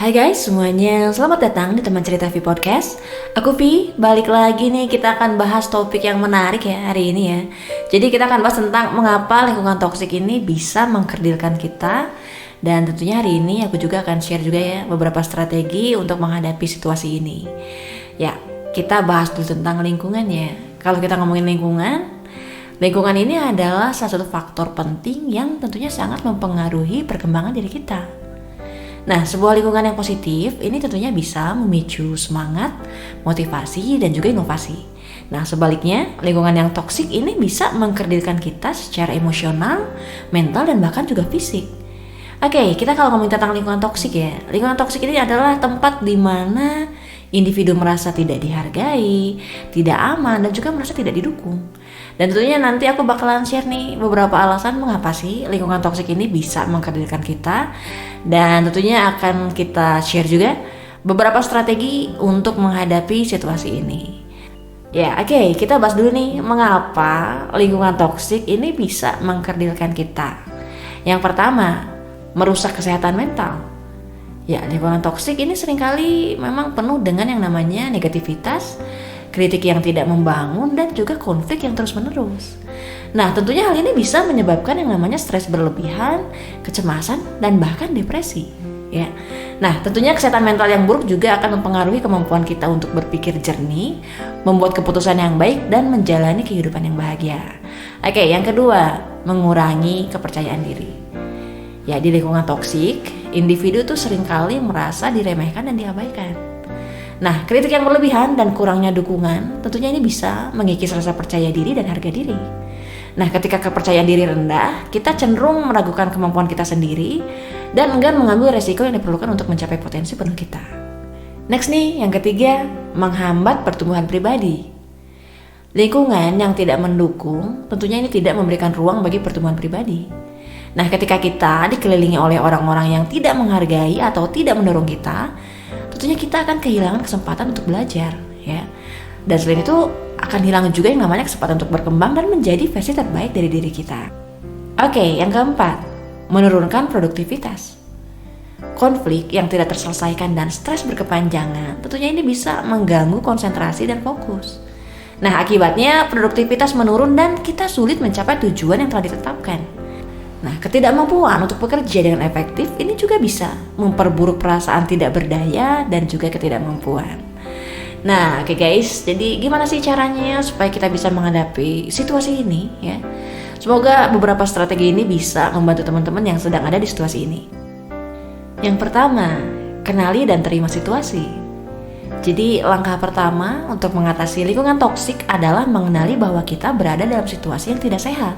Hai guys semuanya, selamat datang di Teman Cerita V Podcast. Aku V, balik lagi nih, kita akan bahas topik yang menarik ya hari ini ya. Jadi kita akan bahas tentang mengapa lingkungan toksik ini bisa mengkerdilkan kita. Dan tentunya hari ini aku juga akan share juga ya beberapa strategi untuk menghadapi situasi ini. Ya, kita bahas dulu tentang lingkungan ya. Kalau kita ngomongin lingkungan ini adalah salah satu faktor penting yang tentunya sangat mempengaruhi perkembangan diri kita. Nah, sebuah lingkungan yang positif ini tentunya bisa memicu semangat, motivasi, dan juga inovasi. Nah, sebaliknya, lingkungan yang toksik ini bisa mengkerdilkan kita secara emosional, mental, dan bahkan juga fisik. Oke, kita kalau ngomongin tentang lingkungan toksik ya. Lingkungan toksik ini adalah tempat di mana individu merasa tidak dihargai, tidak aman, dan juga merasa tidak didukung. Dan tentunya nanti aku bakalan share nih beberapa alasan mengapa sih lingkungan toksik ini bisa mengkerdilkan kita. Dan tentunya akan kita share juga beberapa strategi untuk menghadapi situasi ini. Ya, oke, kita bahas dulu nih mengapa lingkungan toksik ini bisa mengkerdilkan kita. Yang pertama, merusak kesehatan mental. Ya, lingkungan toksik ini seringkali memang penuh dengan yang namanya negativitas, kritik yang tidak membangun, dan juga konflik yang terus-menerus. Nah, tentunya hal ini bisa menyebabkan yang namanya stres berlebihan, kecemasan, dan bahkan depresi. Ya. Nah, tentunya kesehatan mental yang buruk juga akan mempengaruhi kemampuan kita untuk berpikir jernih, membuat keputusan yang baik, dan menjalani kehidupan yang bahagia. Oke, yang kedua, mengurangi kepercayaan diri. Ya, di lingkungan toksik, individu tuh seringkali merasa diremehkan dan diabaikan. Nah, kritik yang berlebihan dan kurangnya dukungan tentunya ini bisa mengikis rasa percaya diri dan harga diri. Nah, ketika kepercayaan diri rendah, kita cenderung meragukan kemampuan kita sendiri dan enggan mengambil resiko yang diperlukan untuk mencapai potensi penuh kita. Next nih, yang ketiga, menghambat pertumbuhan pribadi. Lingkungan yang tidak mendukung tentunya ini tidak memberikan ruang bagi pertumbuhan pribadi. Nah, ketika kita dikelilingi oleh orang-orang yang tidak menghargai atau tidak mendorong kita, tentunya kita akan kehilangan kesempatan untuk belajar, ya. Dan selain itu akan hilang juga yang namanya kesempatan untuk berkembang dan menjadi versi terbaik dari diri kita. Oke, yang keempat, menurunkan produktivitas. Konflik yang tidak terselesaikan dan stres berkepanjangan, tentunya ini bisa mengganggu konsentrasi dan fokus. Nah, akibatnya produktivitas menurun dan kita sulit mencapai tujuan yang telah ditetapkan. Nah, ketidakmampuan untuk bekerja dengan efektif ini juga bisa memperburuk perasaan tidak berdaya dan juga ketidakmampuan. Nah, oke guys, jadi gimana sih caranya supaya kita bisa menghadapi situasi ini ya? Semoga beberapa strategi ini bisa membantu teman-teman yang sedang ada di situasi ini. Yang pertama, kenali dan terima situasi. Jadi langkah pertama untuk mengatasi lingkungan toksik adalah mengenali bahwa kita berada dalam situasi yang tidak sehat.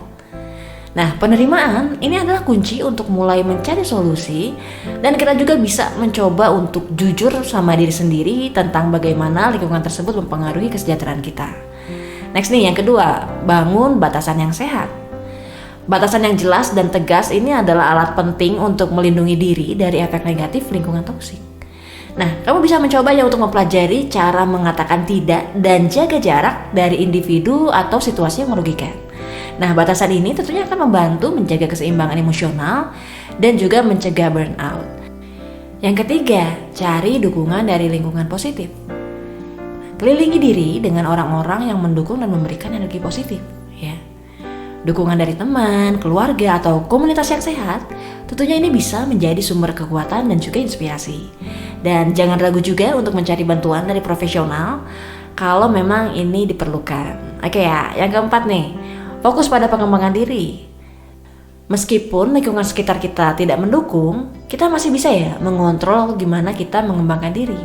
Nah, penerimaan ini adalah kunci untuk mulai mencari solusi dan kita juga bisa mencoba untuk jujur sama diri sendiri tentang bagaimana lingkungan tersebut mempengaruhi kesejahteraan kita. Next nih, yang kedua, bangun batasan yang sehat. Batasan yang jelas dan tegas ini adalah alat penting untuk melindungi diri dari efek negatif lingkungan toksik. Nah, kamu bisa mencoba ya untuk mempelajari cara mengatakan tidak dan jaga jarak dari individu atau situasi yang merugikan. Nah, batasan ini tentunya akan membantu menjaga keseimbangan emosional dan juga mencegah burnout. Yang ketiga, cari dukungan dari lingkungan positif. Kelilingi diri dengan orang-orang yang mendukung dan memberikan energi positif, ya. Dukungan dari teman, keluarga, atau komunitas yang sehat, tentunya ini bisa menjadi sumber kekuatan dan juga inspirasi. Dan jangan ragu juga untuk mencari bantuan dari profesional kalau memang ini diperlukan. Oke ya, yang keempat nih, fokus pada pengembangan diri. Meskipun lingkungan sekitar kita tidak mendukung, kita masih bisa ya mengontrol gimana kita mengembangkan diri.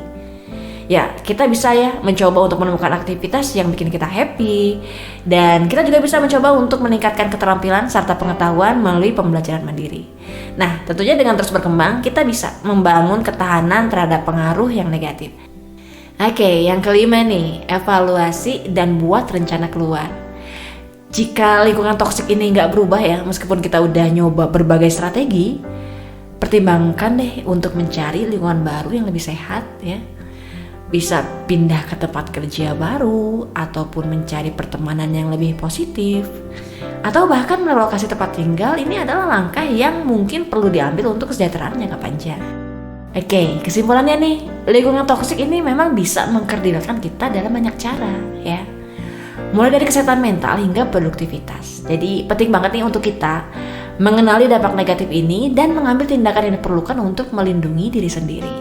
Ya, kita bisa ya mencoba untuk menemukan aktivitas yang bikin kita happy. Dan kita juga bisa mencoba untuk meningkatkan keterampilan serta pengetahuan melalui pembelajaran mandiri. Nah, tentunya dengan terus berkembang, kita bisa membangun ketahanan terhadap pengaruh yang negatif. Oke, yang kelima nih, evaluasi dan buat rencana keluar. Jika lingkungan toksik ini nggak berubah ya, meskipun kita udah nyoba berbagai strategi, pertimbangkan deh untuk mencari lingkungan baru yang lebih sehat ya. Bisa pindah ke tempat kerja baru, ataupun mencari pertemanan yang lebih positif, atau bahkan merelokasi tempat tinggal. Ini adalah langkah yang mungkin perlu diambil untuk kesejahteraan jangka panjang. Oke, kesimpulannya nih, lingkungan toksik ini memang bisa mengkerdilkan kita dalam banyak cara ya. Mulai dari kesehatan mental hingga produktivitas. Jadi penting banget nih untuk kita mengenali dampak negatif ini dan mengambil tindakan yang diperlukan untuk melindungi diri sendiri.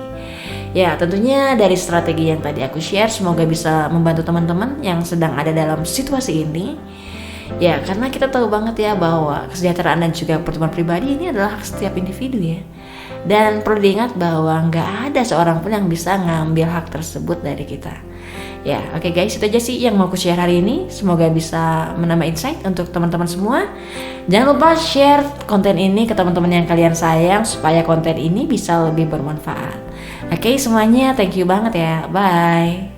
Ya, tentunya dari strategi yang tadi aku share semoga bisa membantu teman-teman yang sedang ada dalam situasi ini. Ya, karena kita tahu banget ya bahwa kesejahteraan dan juga pertumbuhan pribadi ini adalah hak setiap individu ya. Dan perlu diingat bahwa nggak ada seorang pun yang bisa ngambil hak tersebut dari kita. Ya, oke guys, itu aja sih yang mau aku share hari ini. Semoga bisa menambah insight untuk teman-teman semua. Jangan lupa share konten ini ke teman-teman yang kalian sayang supaya konten ini bisa lebih bermanfaat. Oke, semuanya thank you banget ya. Bye.